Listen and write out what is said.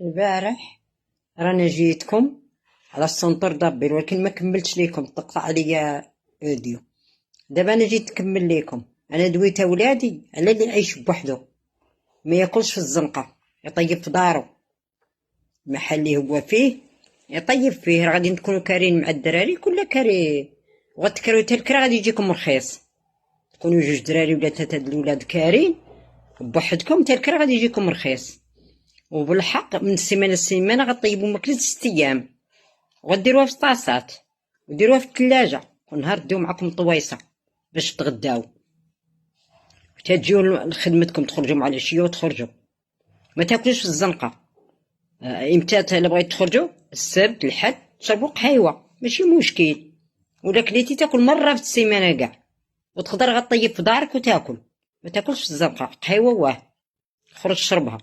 البارح رانا جيتكم على السونتر دابيل، ولكن ما كملتش ليكم، تقطع عليا اوديو. دابا انا جيت نكمل ليكم. انا دويت ولادي على اللي عايش بوحدو، ما ياكلش في الزنقه، يطيب في دارو، المحل اللي هو فيه يطيب فيه. غادي تكونوا كارين مع الدراري، كل كاري وغتكريو حتى الكرا غادي يجيكم رخيص. تكونوا جوج دراري ولا ثلاثه د الولاد كارين بوحدكم، حتى الكرا غادي يجيكم رخيص. وبالحق من السيمانه للسيمانه غطيبوا ماكله 6 ايام، وغديروها في الطاسات وديروها في الثلاجه، كل نهار ديو معكم طويصه باش تغداو، تجيو لخدمتكم، تخرجوا مع العشيه وتخرجوا. ما تاكلوش في الزنقه. امتى الا بغيت تخرجوا السبت الحد تشربوا قهيوه ماشي مشكل، ولا كليتي تاكل مره في السيمانه كاع، وتقدر غطيب في دارك وتاكل. ما تاكلش في الزنقه قهيوه، واه خرج شربها.